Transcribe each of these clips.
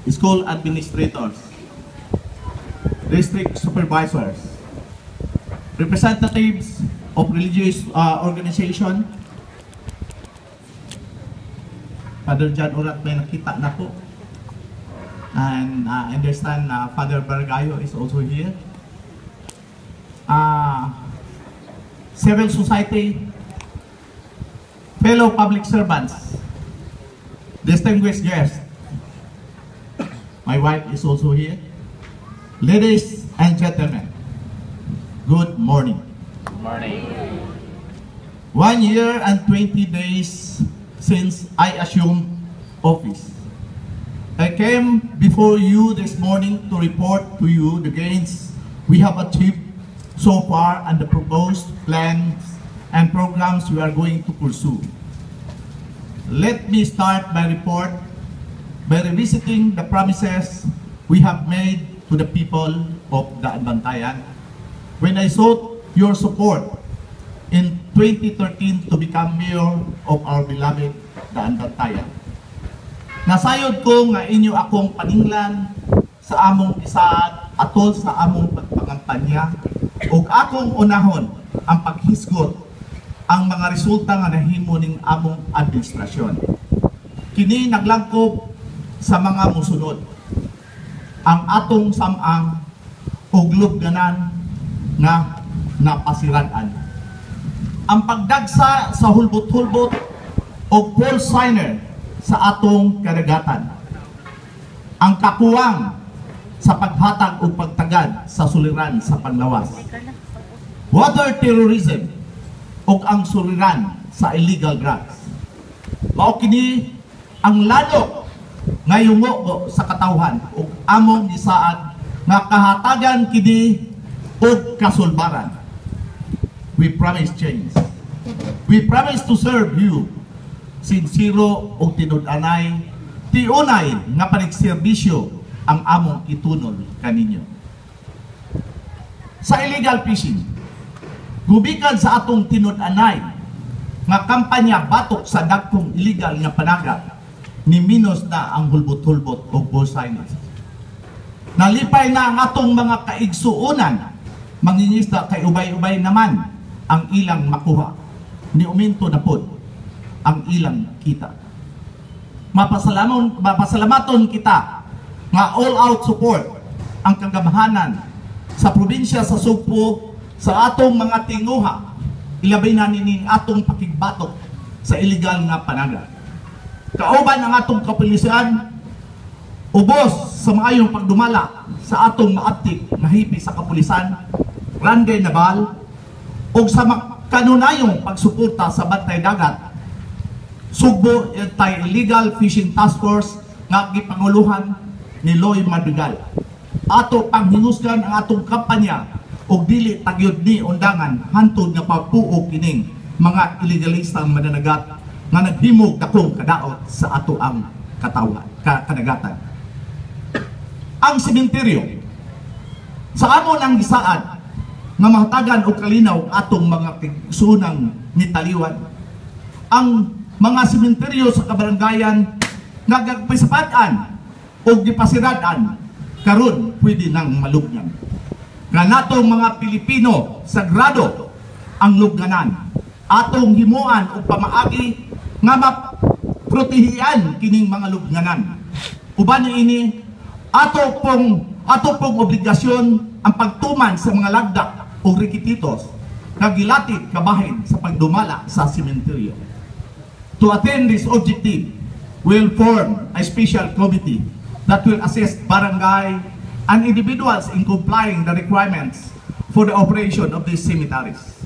school administrators, district supervisors, representatives of religious organization. Father John Urat may nakita na po. And I understand Father Bargayo is also here. Civil society, fellow public servants, distinguished guests. My wife is also here. Ladies and gentlemen, good morning. Good morning. 1 year and 20 days since I assumed office. I came before you this morning to report to you the gains we have achieved so far and the proposed plans and programs we are going to pursue. Let me start my report by revisiting the promises we have made to the people of Daanbantayan when I sought your support in 2013 to become mayor of our beloved Daanbantayan. Nasayod ko nga inyo akong paninglan sa among isaad atol sa among pagpangampanya ug akong unahon ang paghisgot ang mga resulta nga nahimo ning among administrasyon. Kini naglangkob sa mga musunod: ang atong samang ug lubganan nga napasirad-an, ang pagdagsa sa hulbot-hulbot o pole signer sa atong kadagatan, ang kakuwang sa paghatag o pagtagad sa suliran sa panlawas, water terrorism o ang suliran sa illegal drugs. Mao kini ang lalo nga yungo sa katawhan o among gisaad nga kahatagan kini o kasulbaran. We promise change. We promise to serve you sincero o tinud-anay, tiunay nga panigserbisyo ang among itunol kaninyo. Sa illegal fishing, gubikan sa atong tinud-anay nga kampanya batok sa dagkong illegal nga panagat, ni minos na ang hulbot-hulbot o business. Nalipay na ang atong mga kaigsuunan, mangingisda kay ubay-ubay naman ang ilang makuha, ni uminto na pod ang ilang kita. Mapasalamaton kita nga all-out support ang kagamahanan sa probinsya sa Sugpo sa atong mga tinguha, ilabay na nining atong pakigbatok sa illegal nga panagat. Kauban ang atong kapulisan, ubos sa maayong pagdumala sa atong maaptik na hipi sa kapulisan, Grande Naval, o sa kanunayong pagsuporta sa bantay dagat, Sugbo Anti-Illegal Fishing Task Force nga gipanguluhan ni Loy Madrigal. Ato panghingusgan ang atong kampanya og dili tagyod ni undangan hantod nga pagpuog kining mga illegalistang mananagat nga naghimog dakong kadaot sa ato ang kadagatan. Ang sementeryo sa amon ang gisaad nga mahatagan og kalinaw atong mga sunang nitaliwan. Ang mga sementeryo sa kabarangayan nagagpasapatan o gipasiradan karon pwede nang malugnan. Nga natong mga Pilipino sagrado ang lugnanan, atong himuan o pamaagi nga maprotehian kining mga lugnanan. Uban ini ato pong obligasyon ang pagtuman sa mga lagda o rikititos nga gilatid kabahin sa pagdumala sa sementeryo. To attain this objective, we'll form a special committee that will assist barangay and individuals in complying the requirements for the operation of these cemeteries.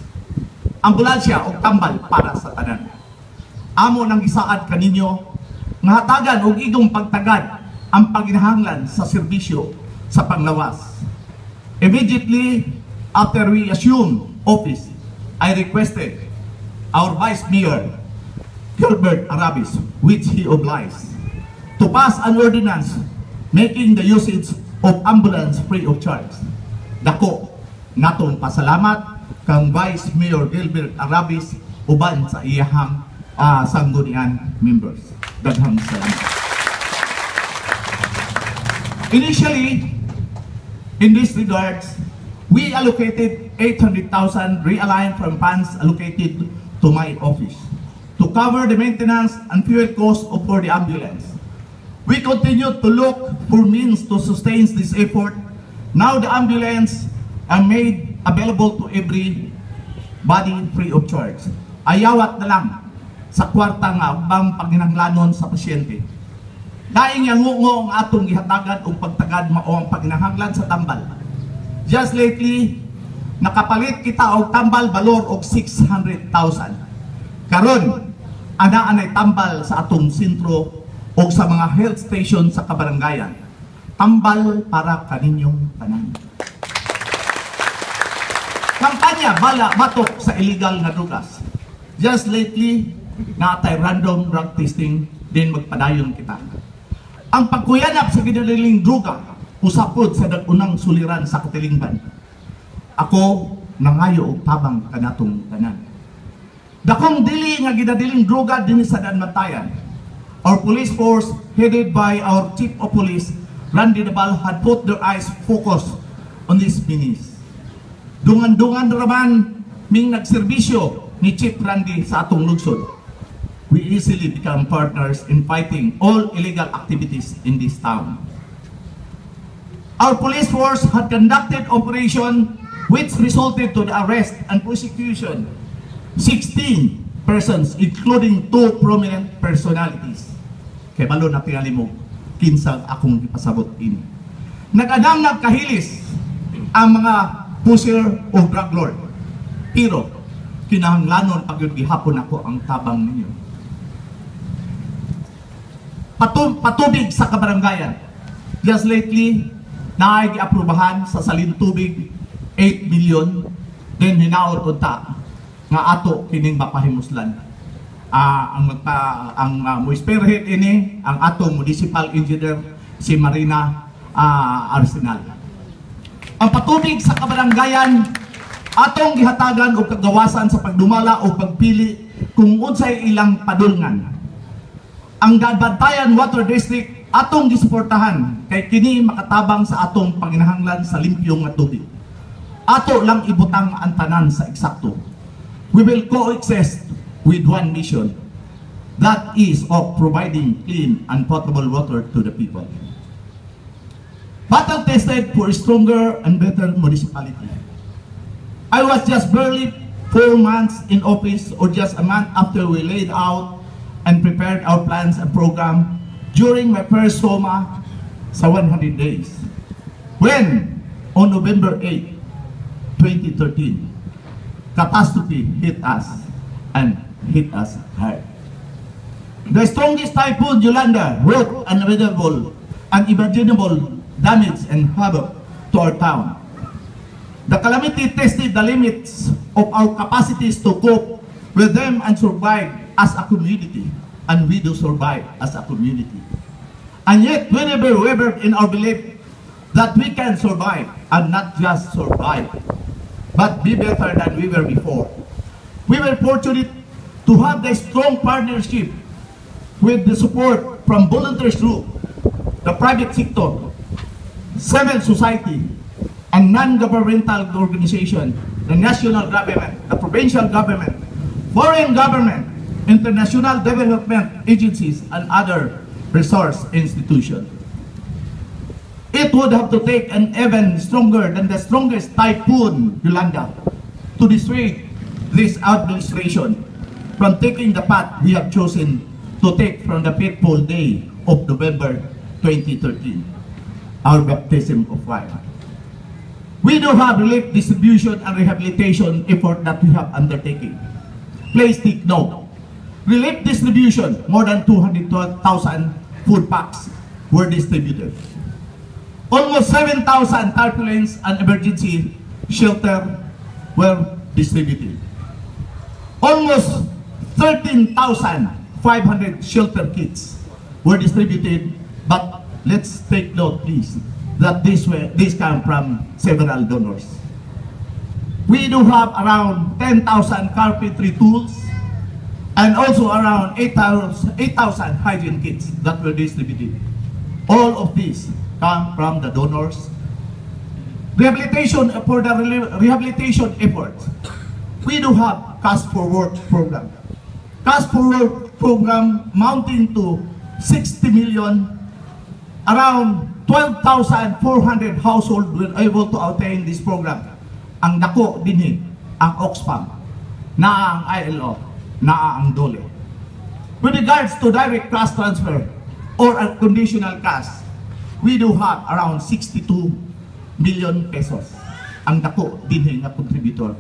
Ambulansya o tambal para sa tanan. Amo nang gisaad kaninyo nga hatagan og igong pagtagad ang paghinahanglan sa serbisyo sa panglawas. Immediately after we assume office, I requested our Vice Mayor Gilbert Arabis, which he obliged, to pass an ordinance making the usage of ambulance free of charge. Dako natong pasalamat kang Vice Mayor Gilbert Arabis uban sa iyahang sanggunian members. Daghang salamat. Initially, in this regards, we allocated 800,000 realigned from funds allocated to my office to cover the maintenance and fuel costs for the ambulance. We continue to look for means to sustain this effort. Now the ambulance are made available to everybody free of charge. Ayawat na lang sa kwarta nga bang paginahanglanon sa pasyente. Daing yang ngungo ang atong gihatagan o pagtagad mao ang paginahanglan sa tambal. Just lately, nakapalit kita og tambal balor og 600,000. Karon, ana-anay tambal sa atong sentro o sa mga health station sa kabaranggayan. Tambal para kaninyong tanan. Kampanya bala batok sa illegal na drugas. Just lately, natay random drug testing din magpadayon kita. Ang pagkuyanap sa ginaliling druga, usapod sa dagunang suliran sa katilingban. Ako nangayo og tabang kanatong tanan. Dakong dili nga ginadiling droga din sa Danmatayan. Our police force, headed by our Chief of Police, Randy Nabal, had put their eyes focused on this business. Dungan-dungan raman ming nagserbisyo ni Chief Randy sa atong lungsod. We easily become partners in fighting all illegal activities in this town. Our police force had conducted operation which resulted to the arrest and prosecution 16 persons, including 2 prominent personalities. Kaya balo na tingali mo, kinsang akong ipasabot ini. Nag-anang nagkahilis ang mga pusher o drug lord. Pero, kinahanglanon pag yung gihapon ako ang tabang ninyo. Patubig sa kabaranggayan. Just lately, naagi-aprubahan sa salintubig 8 million, then hinaor unta nga ato kining mapahimuslan. Ang spearhead ini ang atong municipal engineer si Marina Arsenal. Ang patubig sa kabaranggayan atong gihatagan og kagawasan sa pagdumala o pagpili kung unsay ilang padulngan. Ang Danbantayan Water District atong gisuportahan kay kini makatabang sa atong panginahanglan sa limpyong nga tubig. Ato lang ibutang ang tanan sa eksakto. We will coexist with one mission, that is of providing clean and potable water to the people. Battle tested for a stronger and better municipality. I was just barely 4 months in office, or just a month after we laid out and prepared our plans and program during my first SOMA sa 100 days. When, on November 8, 2013, catastrophe hit us and hit us hard. The strongest typhoon Yolanda wrought unimaginable damage and havoc to our town. The calamity tested the limits of our capacities to cope with them and survive as a community, and we do survive as a community. And yet, we never wavered in our belief that we can survive, and not just survive, but be better than we were before. We were fortunate to have the strong partnership with the support from volunteers group, the private sector, civil society, and non-governmental organization, the national government, the provincial government, foreign government, international development agencies, and other resource institutions. It would have to take an even stronger than the strongest typhoon, Yolanda, to dissuade this administration from taking the path we have chosen to take from the fateful day of November 2013, our baptism of fire. We do have relief distribution and rehabilitation effort that we have undertaken. Please take note. Relief distribution, more than 200,000 food packs were distributed. Almost 7,000 tarpaulins and emergency shelter were distributed. Almost 13,500 shelter kits were distributed, but let's take note, please, that these come from several donors. We do have around 10,000 carpentry tools and also around 8,000 hygiene kits that were distributed. All of these come from the donors. Rehabilitation, for the rehabilitation efforts, we do have Cash for Work program. Cash for Work program mounting to 60 million, around 12,400 households were able to attain this program. Ang dako dinhi ang Oxfam, na ang ILO, na ang DOLE. With regards to direct cash transfer or unconditional cash, we do have around 62 million pesos. Ang dako dinhi nga contributor.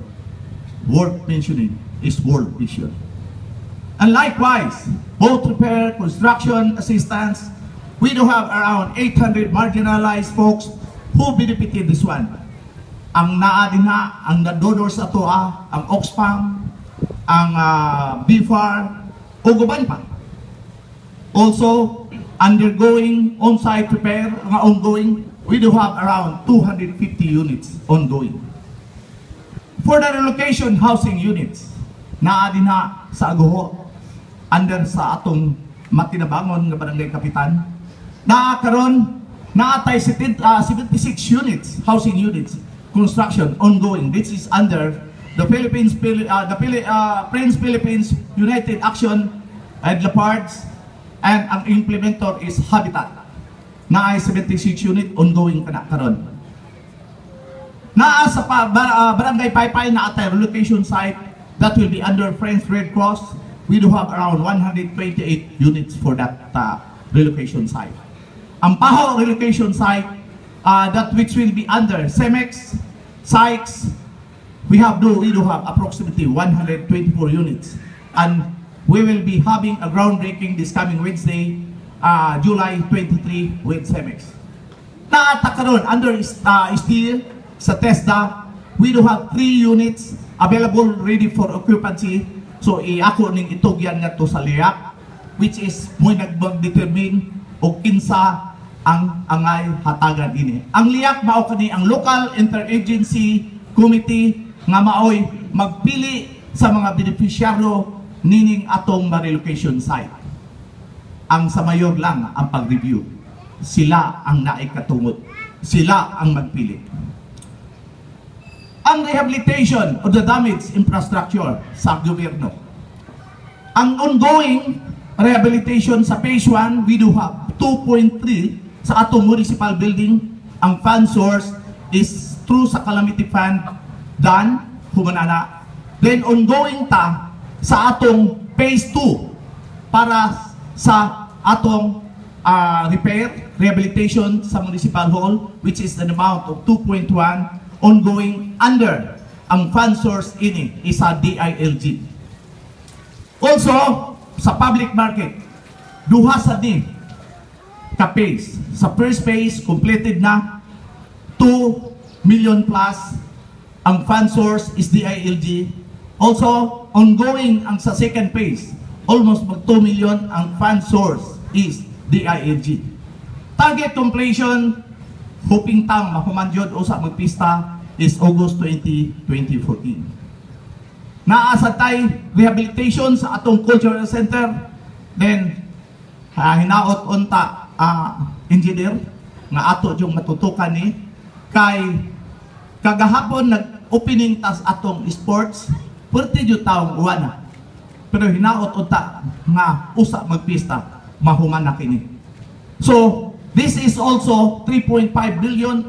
Worth mentioning is World Vision. And likewise, both repair, construction, assistance, we do have around 800 marginalized folks who benefited this one. Ang naa din na, ang donors ato ang Oxfam, ang BFAR, o guban pa. Also, undergoing on-site repair, ongoing, we do have around 250 units ongoing. For the relocation housing units, naa din na sa Agoho, under sa atong matinabangon nga barangay kapitan, karon naatay 76 units, housing units, construction ongoing. This is under the Prince Philippines United Action and Leopards, and ang implementer is Habitat. Naay 76 unit ongoing kana karon. Naa sa barangay Paypay na atay relocation site that will be under French Red Cross. We do have around 128 units for that relocation site. Ang Paho relocation site, that which will be under CEMEX, SAICS, we do have approximately 124 units, and we will be having a groundbreaking this coming Wednesday, July 23 with CEMEX. Naata karon under steel sa TESDA, we do have 3 units available ready for occupancy. So ako ning itugyan nga to sa liyak, which is mo nag-determine o kinsa ang angay hatagan ini. Ang liyak mao kani ang local interagency committee nga maoy magpili sa mga beneficiaryo nining atong relocation site. Ang sa mayor lang ang pag-review. Sila ang naikatungod. Sila ang magpili. Ang rehabilitation of the damaged infrastructure sa gobyerno. Ang ongoing rehabilitation sa phase 1, we do have 2.3 sa atong municipal building. Ang fund source is through sa calamity fund done, humanana. Then ongoing ta sa atong phase 2 para sa atong repair, rehabilitation sa municipal hall, which is an amount of 2.1 ongoing under ang fund source ini isa DILG. Also, sa public market, duha sa din ka phase. Sa first phase, completed na 2 million plus. Ang fund source is DILG. Also, ongoing ang sa second phase, almost mag 2 million ang fund source is DILG. Target completion, hoping tang mahumanjod o sa magpista is August 20, 2014. Naasad tayo rehabilitation sa atong cultural center. Then, hinaot unta engineer nga ato yung matutukan ni kay kagahapon nag-opening tas atong sports 40 taong uwana. Pero hinaot unta nga usa magpista mahuman na kini. So, this is also 3.5 billion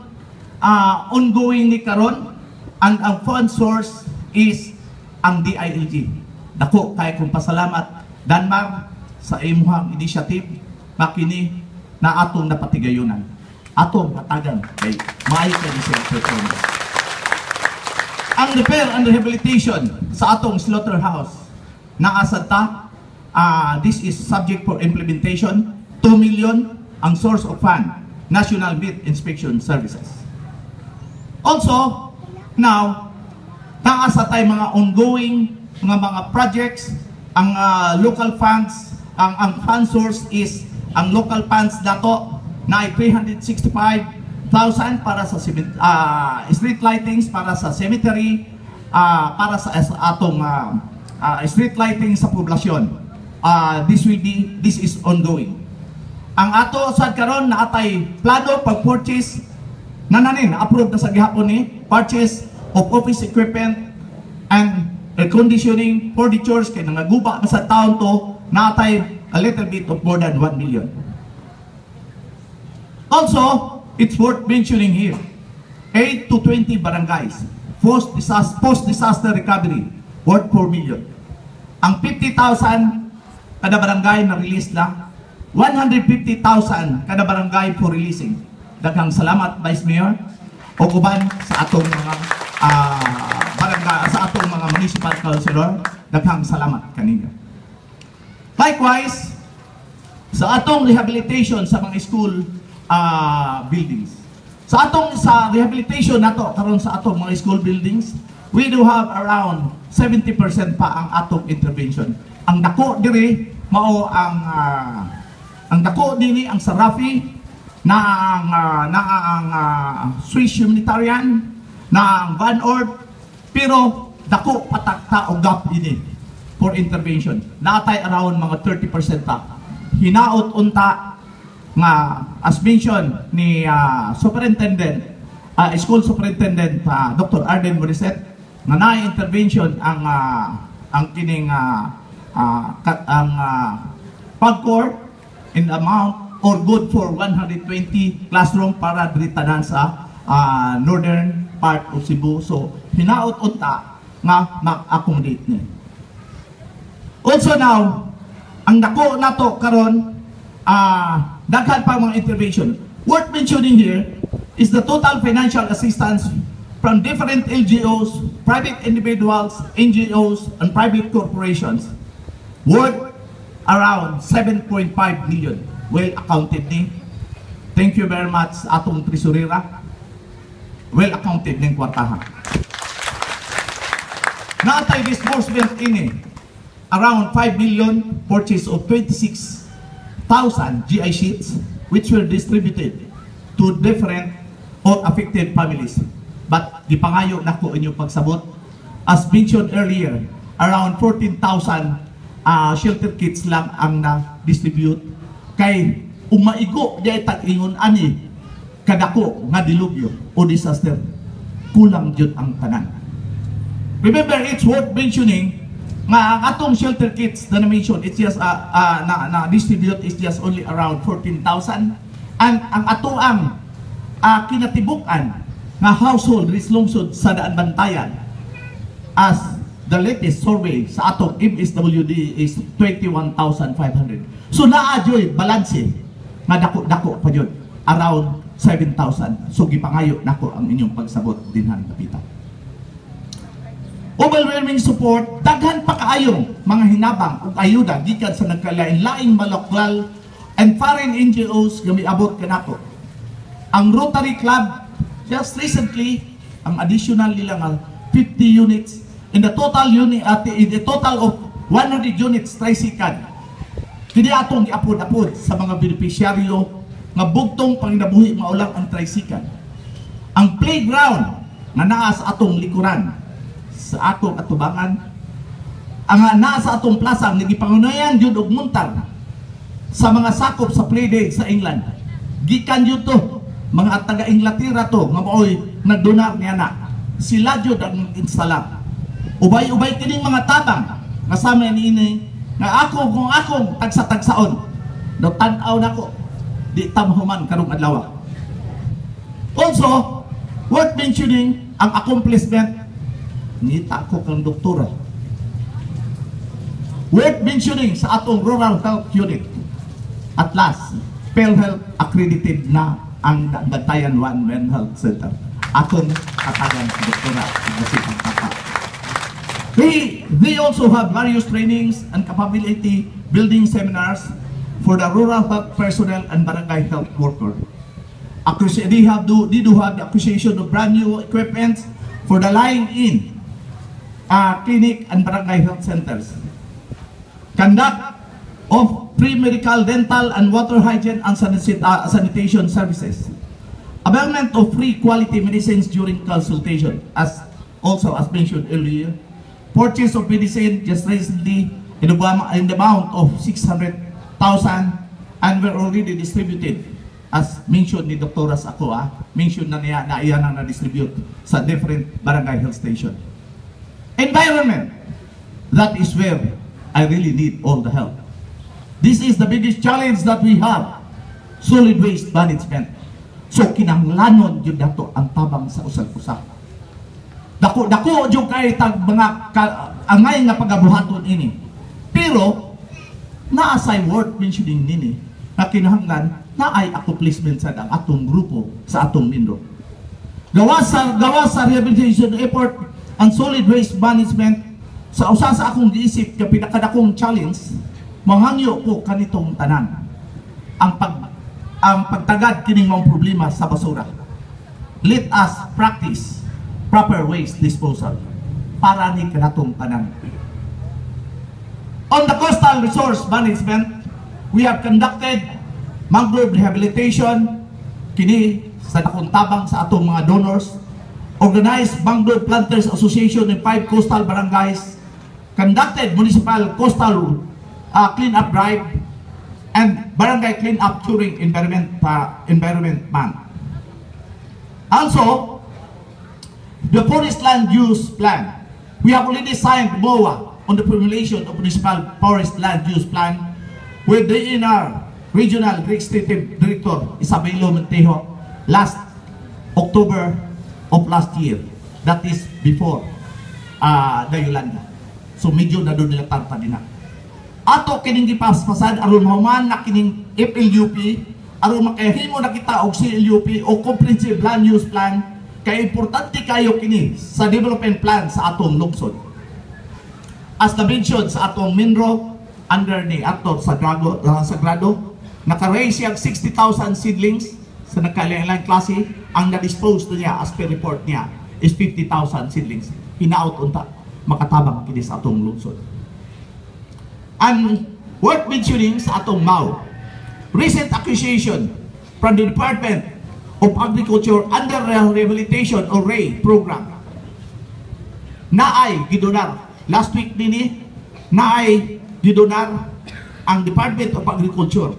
ongoing ni karon, and ang fund source is ang DILG. Dako kay kong pasalamat Danmar sa imuhang initiative makini na atong napatigayunan. Atong hatagan kay maayo kay sa performance. Ang repair and rehabilitation sa atong slaughterhouse naasad ta, this is subject for implementation. 2 million ang source of fund, National Meat Inspection Services. Also, now, naasa tayo mga ongoing mga projects. Ang local funds, ang fund source is ang local funds dato na ay 365,000 para sa street lightings, para sa cemetery, para sa atong street lighting sa poblasyon. This is ongoing. ang ato sad karon na atay plano pag-purchase nananin approve na sa gihapon ni purchase of office equipment and air conditioning furnitures kay nangaguba na sa taon to natay a little bit of more than 1 million. Also, it's worth mentioning here 8 to 20 barangays post-disaster recovery worth 4 million. Ang 50,000 kada barangay na release na 150,000 kada barangay for releasing. Daghang salamat Vice Mayor o uban sa atong mga barangay, sa atong mga municipal councilor. Daghang salamat kanina. Likewise, sa atong rehabilitation sa mga school buildings. Sa rehabilitation nato karon sa atong mga school buildings, we do have around 70% pa ang atong intervention. Ang dako diri mao ang dako diri ang Sarafi na ang Swiss Humanitarian na ang Van Ord, pero dako patakta o gap ini for intervention. Natay around mga 30% pa. Hinaot unta nga as mentioned ni Superintendent School Superintendent Dr. Arden Morissette nga naay intervention ang kining pagcore in amount or good for 120 classroom para dritanan sa northern part of Cebu. So hinaot unta nga mag-accommodate niya. Also now, ang dako nato karon daghan pa mga intervention. Worth mentioning here is the total financial assistance from different LGOs, private individuals, NGOs, and private corporations worth around 7.5 million. Well accounted ni. Thank you very much atong tresurera. Well accounted ning kwartaha. Naatay disbursement ini around 5 million purchase of 26,000 GI sheets which were distributed to different or affected families. But gipangayo nako inyong pagsabot. As mentioned earlier, around 14,000 shelter kits lang ang na-distribute kay umaigo diay tag-ingon ani kadako nga dilubyo o disaster. Kulang jud ang tanan. Remember, it's worth mentioning nga atong shelter kits na na-mention, it's just na-distribute is just only around 14,000. And ang atoang kinatibukan nga household risk lungsod sa Daan Bantayan as the latest survey sa atong MSWD is 21,500. So naadyoy balanse nga dako-dako pa jud around 7,000. So gipangayo nako ang inyong pagsabot dinhan kapitan. Overwhelming support, daghan pa kaayong mga hinabang ug ayuda gikan sa nagkalain-laing malaklal and foreign NGOs nga miabot kanako. Ang Rotary Club just recently ang additional nila nga 50 units in the total of 100 units tricycle. Kini atong giapod-apod sa mga beneficiaryo nga bugtong panginabuhi maulang ang tricycle. Ang playground nga naa sa atong likuran sa atong atubangan, ang naa sa atong plaza nagipangunayan jud og muntar sa mga sakop sa playday sa England. Gikan jud to mga taga Inglaterra to nga maoy nagdonar niya na. Sila jud ang installa. Ubay-ubay kining mga tabang kasama niini nga ako kung akong tagsa-tagsaon do tan-aw nako di tamhuman karong adlaw. Also worth mentioning ang accomplishment nita ko kang doktora. Worth mentioning sa atong rural health unit at last PhilHealth accredited na ang Bantayan 1 Men Health Center. Atong katagan si doktora Gasipang Kaka. They also have various trainings and capability building seminars for the rural health personnel and barangay health worker. They do have the acquisition of brand new equipment for the lying-in clinic and barangay health centers. Conduct of pre-medical, dental, and water hygiene and sanitation services. Availment of free quality medicines during consultation, as mentioned earlier. Purchase of medicine just recently in the amount of 600,000 and were already distributed as mentioned ni Dr. Ras ako, mention na niya na iyan ang na-distribute sa different barangay health station. Environment, that is where I really need all the help. This is the biggest challenge that we have, solid waste management. So kinahanglanon yun nato ang tabang sa usag-usag. Dako yung kay tag mga angay nga pagabuhaton ini. Pero naasay work mentioning nini na kinahanglan na ay accomplishment sa atong grupo sa atong Mindro. Gawa sa rehabilitation effort and solid waste management sa usa sa akong giisip nga pinakadakong challenge manghangyo ko kanitong tanan ang pagtagad kining mga problema sa basura. Let us practice proper waste disposal para ni kanatong tanan. On the coastal resource management, we have conducted mangrove rehabilitation kini sa dakong tabang sa atong mga donors, organized Mangrove Planters Association in 5 coastal barangays, conducted municipal coastal clean-up drive, and barangay clean-up during environment month. Also, the forest land use plan. We have already signed MOA on the formulation of municipal forest land use plan with the DNR Regional Executive Director Isabelo Montejo last October of last year. That is before the Yolanda. So medyo na doon nila tarta din na. Ato kining gipaspasan aron mahuman na kining FLUP aron makahimo na kita og CLUP o Comprehensive Land Use Plan kay importante kayo kini sa development plan sa atong lungsod. As na mentioned sa atong Mindro under ni Ato Sagrado, naka-raise siyang 60,000 seedlings sa nagkailang klase. Ang na-dispose niya as per report niya is 50,000 seedlings. Hinaut unta makatabang kini sa atong lungsod. And worth mentioning sa atong MAU, recent acquisition from the Department of Agriculture under Rehabilitation or RAY program naay gidonar last week nini, naay gidonar ang Department of Agriculture,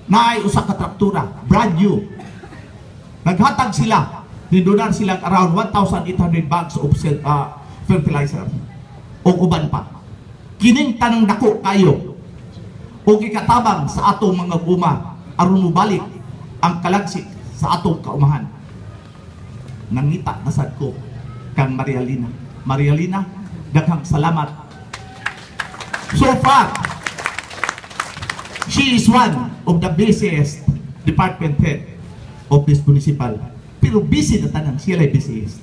naay usa ka traktura brand new. Naghatag sila, gidonar sila around 1,800 bags of fertilizer o uban pa. Kining tanang dako kayo o gikatabang sa atong mga guma aron mobalik ang kalagsik sa atong kaumahan. Nangita na sad ko kang Marialina. Marialina, daghang salamat. So far, she is one of the busiest department head of this municipal. Pero busy na tanan, siya ay busiest.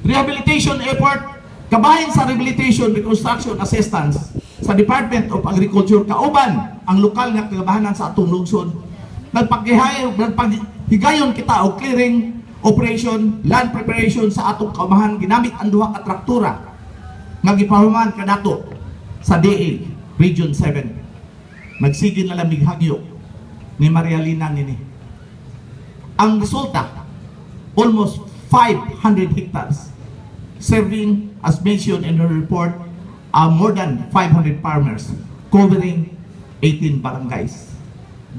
Rehabilitation effort, kabahin sa rehabilitation reconstruction assistance sa Department of Agriculture, kauban ang lokal nga kagabahanan sa atong lungsod. Nagpaghigayon kita og clearing operation, land preparation sa atong kaumahan, ginamit ang duha ka traktura nga gipahuman kanato sa DA Region 7. Nagsigin na lamig hagyo ni Marialina nini. Ang resulta, almost 500 hectares, serving, as mentioned in the report, more than 500 farmers, covering 18 barangays.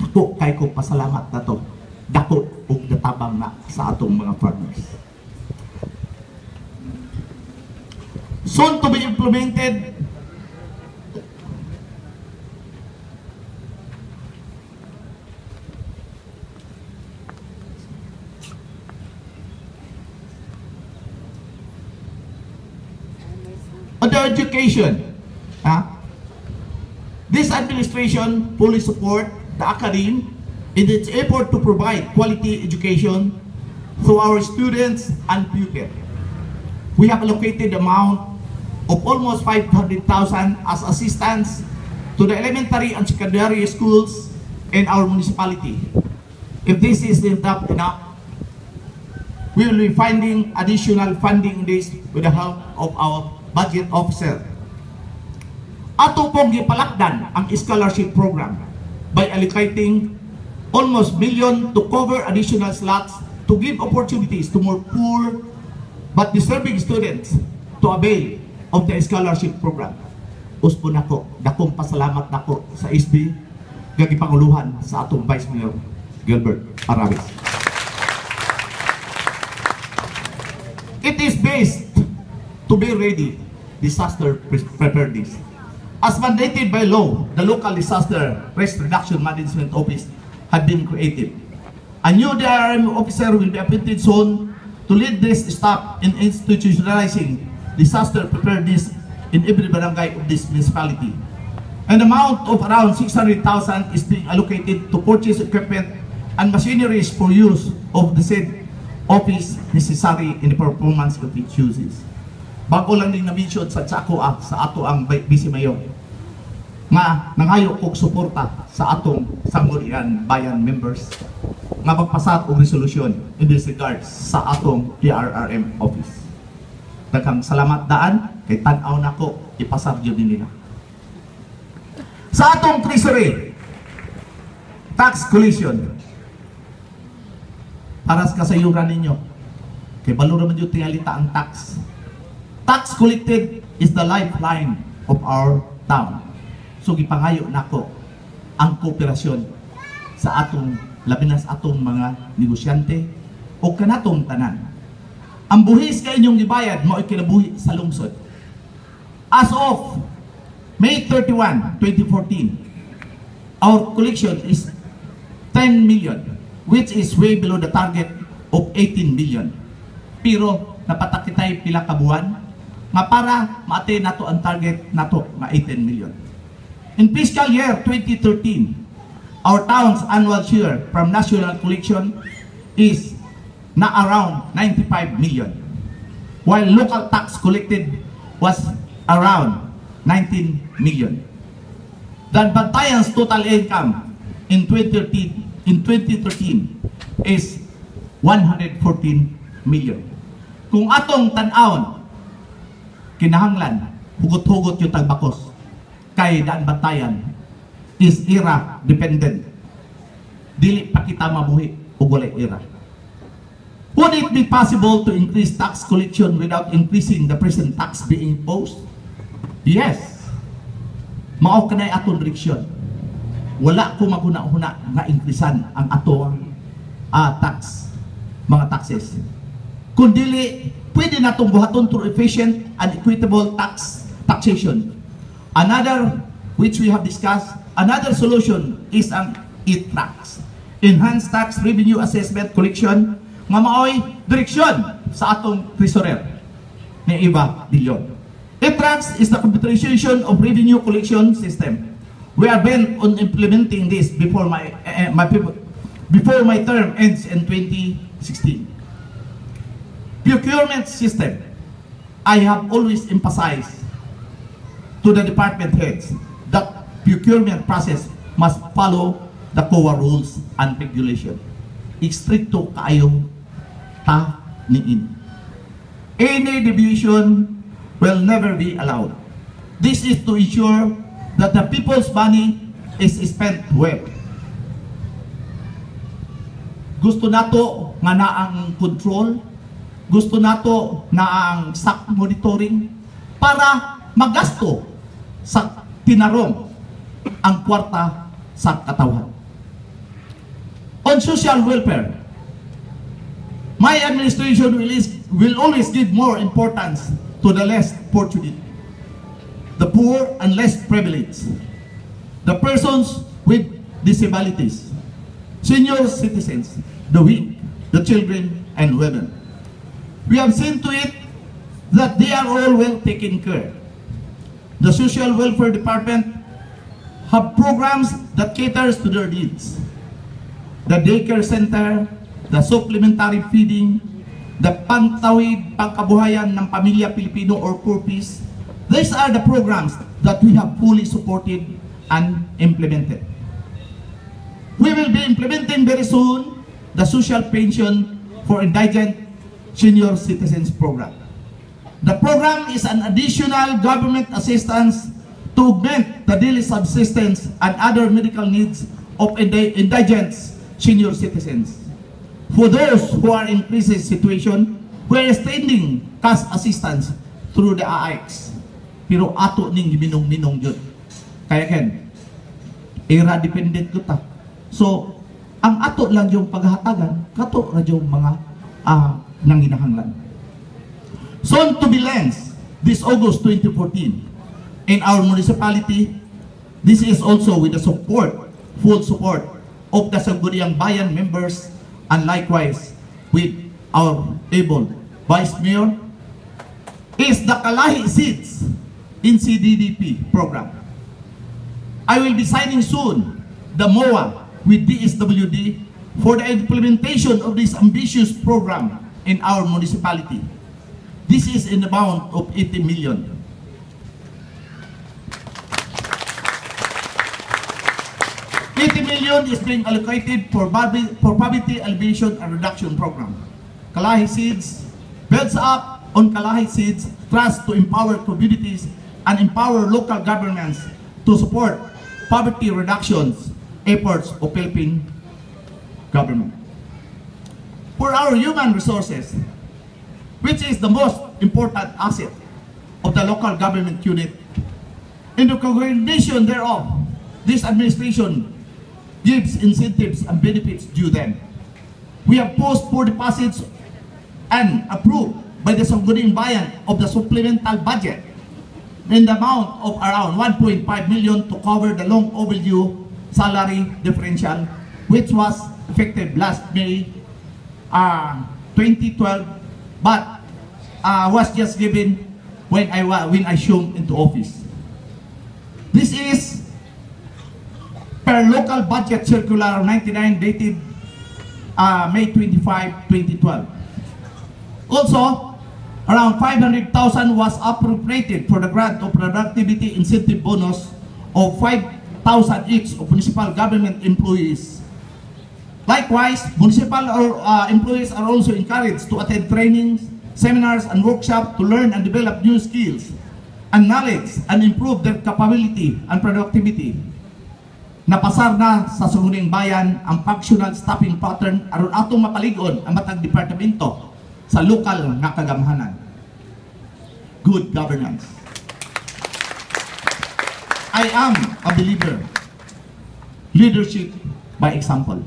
Dako kay ko pasalamat na to. Dako og natabang na sa atong mga farmers. Soon to be implemented on the education. This administration fully support the academe in its effort to provide quality education to our students and pupils. We have allocated the amount of almost 500,000 as assistance to the elementary and secondary schools in our municipality. If this is not enough, we will be finding additional funding this with the help of our budget officer. Ato pong gipalakdan ang scholarship program by allocating almost million to cover additional slots to give opportunities to more poor but deserving students to avail of the scholarship program. Uspo nako, dakong pasalamat nako sa SB gagipanguluhan sa atong Vice Mayor Gilbert Aravis. It is based to be ready disaster preparedness. As mandated by law, the local disaster risk reduction management office had been created. A new DRM officer will be appointed soon to lead this staff in institutionalizing disaster preparedness in every barangay of this municipality. An amount of around 600,000 is being allocated to purchase equipment and machineries for use of the said office necessary in the performance of its uses. Bago lang din na-mention sa Tsako sa ato ang Vice Mayor nga nangayo kog suporta sa atong Sangguniang Bayan members nga magpasat og resolusyon in this regard sa atong DRRM office. Daghang salamat daan kay tan-aw nako ipasar gyud nila. Sa atong treasury tax collection para sa kasayuran ninyo kay balo naman yung tingalita ang tax. Tax collected is the lifeline of our town. So gipangayo nako ang kooperasyon sa atong labinas atong mga negosyante o kanatong tanan. Ang buhis kay inyong gibayad mao kinabuhi sa lungsod. As of May 31, 2014, our collection is 10 million, which is way below the target of 18 million. Pero napatakitay pila ka buwan nga para ma-attain nato ang target nato nga 18 million. In fiscal year 2013, our town's annual share from national collection is na around 95 million, while local tax collected was around 19 million. The Bantayan's total income in 2013 is 114 million. Kung atong tan-awon, kinahanglan hugot-hugot yung tagbakos kay Daan Bantayan is era dependent. Dili pa kita mabuhi ug walay era. Would it be possible to increase tax collection without increasing the present tax being imposed? Yes. Mao kanay atong direksyon. Wala ko maguna-una nga increasean ang atong tax, mga taxes. Kundili pwede natong buhaton through efficient and equitable taxation. Another, which we have discussed, another solution is an e-tax, enhanced tax revenue assessment collection, nga maoy direksyon sa atong treasurer ni Eva Dillon. E-tax is the computerization of revenue collection system. We are bent on implementing this before my term ends in 2016. Procurement system. I have always emphasized to the department heads that procurement process must follow the COA rules and regulation. Stricto kaayong ta niin. Any deviation will never be allowed. This is to ensure that the people's money is spent well. Gusto nato nga na ang control, gusto nato na ang SAC monitoring para magasto sa tinarong ang kwarta sa katawhan. On social welfare, my administration will always give more importance to the less fortunate, the poor and less privileged, the persons with disabilities, senior citizens, the weak, the children and women. We have seen to it that they are all well taken care. The Social Welfare Department have programs that caters to their needs. The daycare center, the supplementary feeding, the pantawid pangkabuhayan ng pamilya Pilipino or PURPIS. These are the programs that we have fully supported and implemented. We will be implementing very soon the social pension for indigent senior citizens program. The program is an additional government assistance to augment the daily subsistence and other medical needs of indigent senior citizens. For those who are in crisis situation, we are extending cash assistance through the AIX. Pero ato ning minong-minong yun. Kaya ken, era dependent ko ta. So, ang ato lang yung paghahatagan, kato na yung mga nanginahanglan. Soon to be launched this August 2014 in our municipality. This is also with the support, full support of the Sangguniang Bayan members and likewise with our able Vice Mayor, is the Kalahi Seeds in CDDP program. I will be signing soon the MOA with DSWD for the implementation of this ambitious program in our municipality. This is in the amount of 80 million. $80 million is being allocated for poverty alleviation and reduction program. Kalahi Seeds builds up on Kalahi Seeds trust to empower communities and empower local governments to support poverty reductions efforts of Philippine government. For our human resources, which is the most important asset of the local government unit, in the coordination thereof, this administration gives incentives and benefits due them. We have posted for deposits and approved by the Sangguniang Bayan of the supplemental budget in the amount of around 1.5 million to cover the long overdue salary differential, which was effective last May 2012, but was just given when I assumed into office. This is per local budget circular 99 dated May 25, 2012. Also, around 500,000 was appropriated for the grant of productivity incentive bonus of 5,000 each of municipal government employees. Likewise, municipal employees are also encouraged to attend trainings, seminars, and workshops to learn and develop new skills and knowledge and improve their capability and productivity. Napasar na sa Sangguniang Bayan ang functional staffing pattern aron atong mapaligon ang matag departamento sa lokal nga kagamhanan. Good governance. I am a believer. Leadership by example.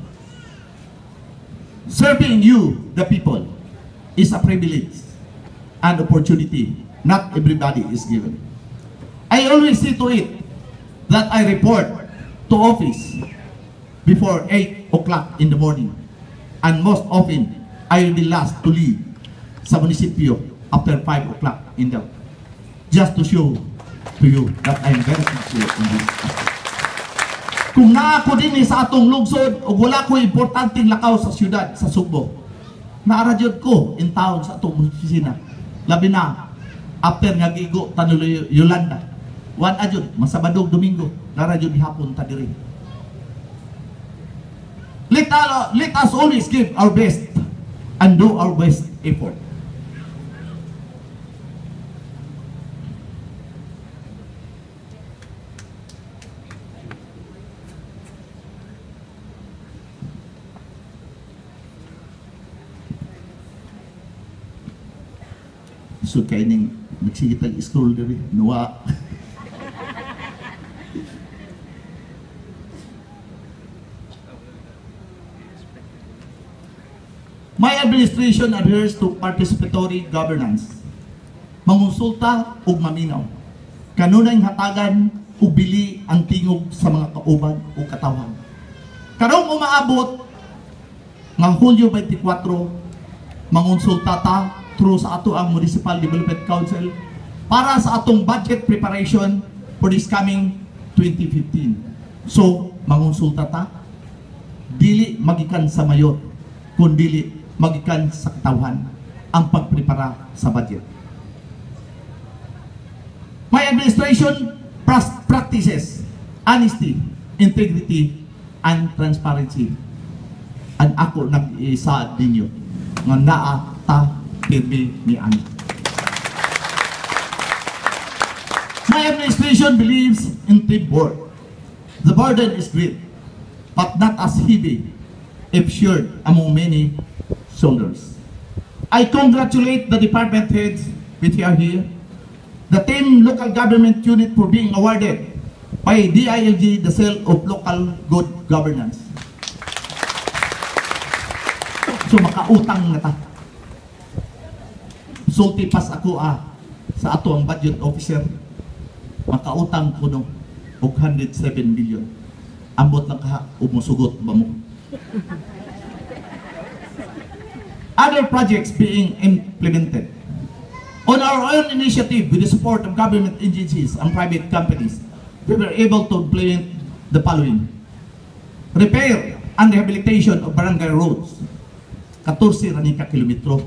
Serving you, the people, is a privilege and opportunity not everybody is given. I always see to it that I report to office before 8 o'clock in the morning, and most often I will be last to leave sa munisipyo after 5 o'clock in the just to show to you that I am very sincere in this aspect. Kung naako din sa atong lungsod o wala ko importanteng lakaw sa syudad sa Sugbo, naaradyod ko in town sa atong opisina, labi na after nga gigo tanuloy Yolanda, wan adyod masabadog Domingo naaradyod hapon ta diri. Let us always give our best and do our best effort. So kaya ning nagsigitag scroll diri nuwa. My administration adheres to participatory governance. Mangonsulta ug maminaw. Kanunay hatagan ug bili ang tingog sa mga kauban ug katawhan. Karong umaabot nga Hulyo 24, mangonsulta ta through sa ato ang Municipal Development Council para sa atong budget preparation for this coming 2015. So, mangonsulta ta, dili magikan sa mayor, kundi magikan sa katawhan ang pagprepara sa budget. My administration practices honesty, integrity, and transparency. And ako nag-isa ninyo nga naa ta pirmi ni ani. My administration believes in teamwork. The burden is great, but not as heavy if shared among many shoulders. I congratulate the department heads which are here, the 10 local government unit for being awarded by DILG, the Cell of Local Good Governance. So makautang na ta. Sulti pas ako sa ato ang budget officer, makautang ko no og 107 billion. Ambot lang ka umusugot ba mo? Other projects being implemented. On our own initiative, with the support of government agencies and private companies, we were able to implement the following: repair and rehabilitation of barangay roads, 14 rani ka kilometro,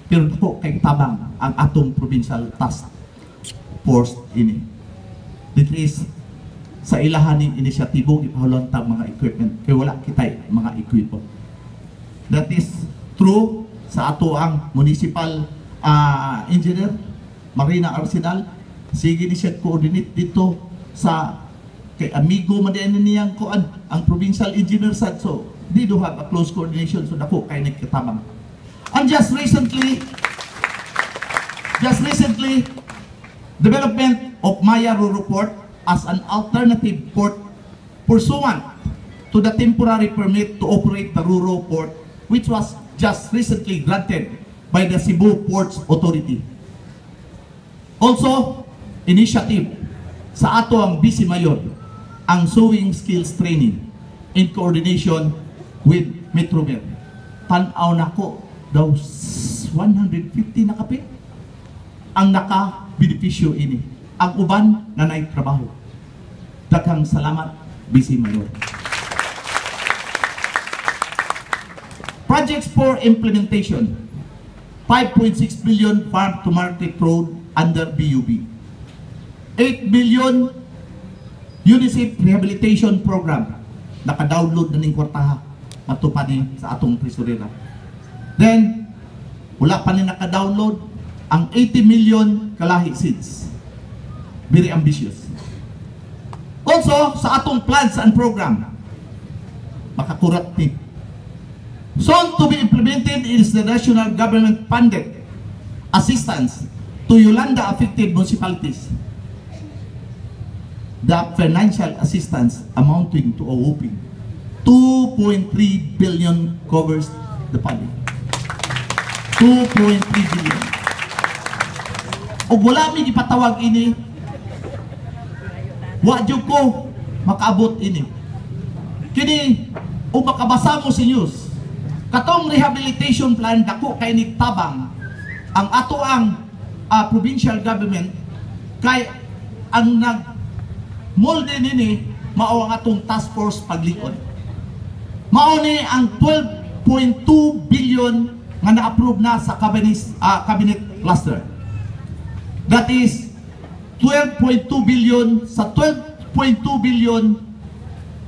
pero po kay tabang ang atong provincial task force ini. This is sa ilahan ng inisyatibo ipahulon ta mga equipment kay wala kitay mga equipo. That is true sa ato ang municipal engineer Marina Arsenal. Sige ni siya coordinate dito sa kay amigo man din niyang kuan ang provincial engineer sad, so they do have a close coordination, so dako kay nagkatabang. And just recently, development of Maya Ruro Port as an alternative port pursuant to the temporary permit to operate the Ruro Port, which was just recently granted by the Cebu Ports Authority. Also, initiative sa ato ang Vice Mayor, ang sewing skills training in coordination with Metromed. Tanaw na ko daw 150 na kapit ang naka-benepisyo ini. Ang uban na naitrabaho. Daghang salamat, Vice Mayor. Projects for implementation: 5.6 billion farm to market road under BUB. 8 billion UNICEF rehabilitation program. Naka-download na ning kwartaha matupad ni sa atong tresurera. Then, wala pa ni naka-download ang 80 million kalahi seeds. Very ambitious. Also, sa atong plans and program, makakurat ni. Soon to be implemented is the national government funded assistance to Yolanda affected municipalities. The financial assistance amounting to a whopping 2.3 billion covers the funding. 2.3 billion. O wala mi ipatawag ini, wadyo ko makaabot ini. Kini, o makabasa mo si news, katong rehabilitation plan dako kay nigtabang ang ato ang provincial government kay ang nag-molde nini mao ang atong task force paglikod. Mao ni ang 12.2 billion nga na-approve na sa cabinet cluster. That is 12.2 billion sa 12.2 billion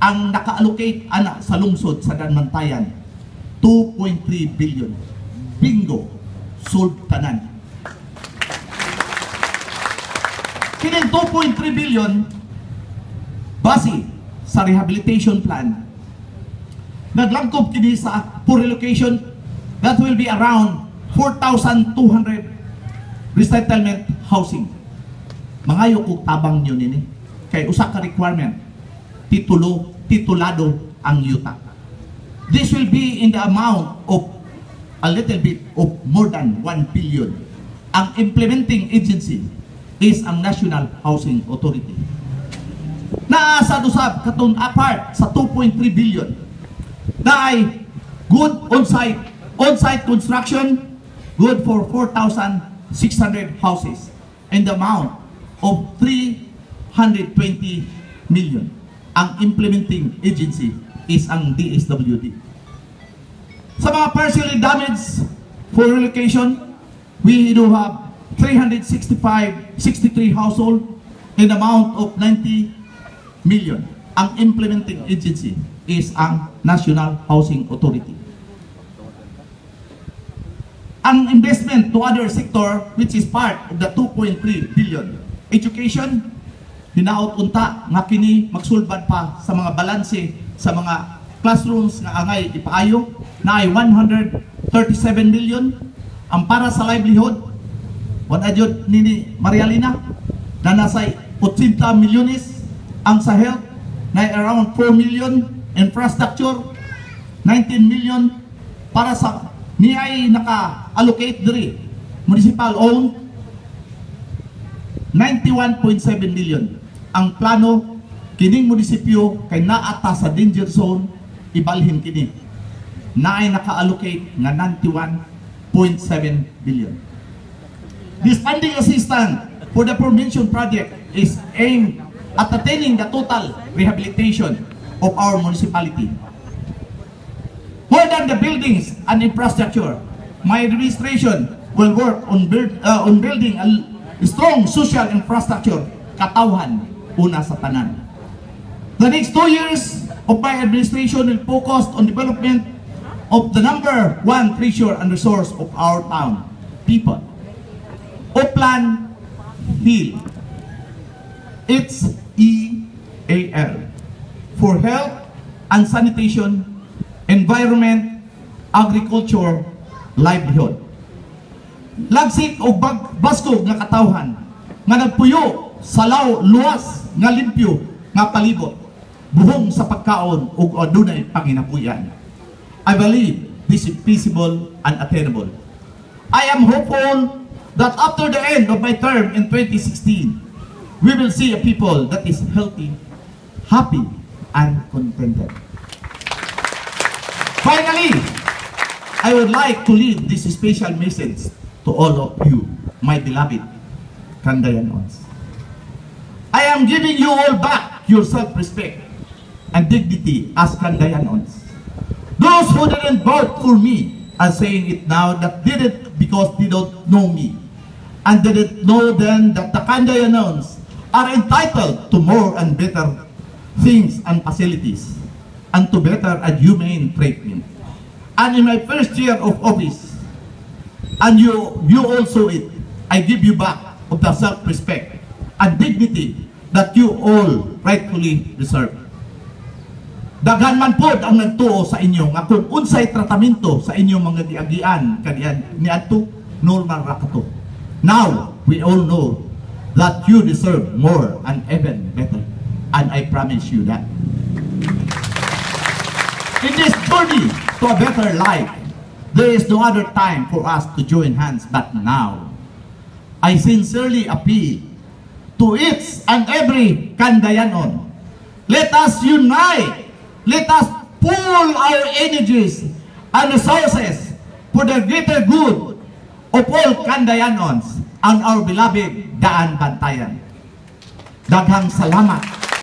ang naka-allocate ana sa lungsod sa Danmantayan. 2.3 billion. Bingo. Sold tanan. Kining 2.3 billion base sa rehabilitation plan. Naglangkob kini sa for relocation that will be around 4,200 resettlement housing. Mangayo kog tabang nyo nini. Kay usa ka requirement, titulado ang yuta. This will be in the amount of a little bit of more than 1 billion. Ang implementing agency is ang National Housing Authority. Naasa dusab katong apart sa 2.3 billion na ay good on-site construction, good for 4,600 houses and the amount of 320 million. Ang implementing agency is ang DSWD. Sa mga partially damaged for relocation, we do have 63 household in the amount of 90 million. Ang implementing agency is ang National Housing Authority. Ang investment to other sector which is part of the 2.3 billion. Education, hinaot unta nga kini magsulbad pa sa mga balanse sa mga classrooms nga angay ipaayo na ay 137 million. Ang para sa livelihood, wala jud nini Marialina na nasa 80 milyones ang sa health na around 4 million, infrastructure 19 million para sa niyay naka-allocate diri municipal owned 91.7 million. Ang plano kining munisipyo kay naata sa danger zone ibalhin kini naay naka-allocate nga 91.7 billion. This funding assistance for the aforementioned project is aimed at attaining the total rehabilitation of our municipality. More than the buildings and infrastructure, my administration will work on building a strong social infrastructure, katawhan una sa tanan. The next 2 years of my administration will focus on development of the number one treasure and resource of our town, people. Upland Hill. It's EAL for health and sanitation, environment, agriculture, livelihood. Lagsik o baskog nga katawhan nga nagpuyo sa luwas nga limpyo nga palibot buhong sa pagkaon ug adunay panginabuyan. I believe this is feasible and attainable. I am hopeful that after the end of my term in 2016, we will see a people that is healthy, happy, and contented. Finally, I would like to leave this special message to all of you, my beloved Kandayanons. I am giving you all back your self-respect and dignity as Kandayanons. Those who didn't vote for me are saying it now that did it because they don't know me and didn't know then that the Kandayanons are entitled to more and better things and facilities and to better and humane treatment. And in my first year of office, and you also I give you back of the self-respect and dignity that you all rightfully deserve. Daghan man pod ang nagtuo sa inyo nga kung unsay tratamento sa inyong mga giagian kaniyan niadto normal ra kato. Now we all know that you deserve more and even better, and I promise you that. In this journey to a better life, there is no other time for us to join hands but now. I sincerely appeal to each and every Kandayanon. Let us unite. Let us pool our energies and resources for the greater good of all Kandayanons and our beloved Daan Bantayan. Daghang salamat.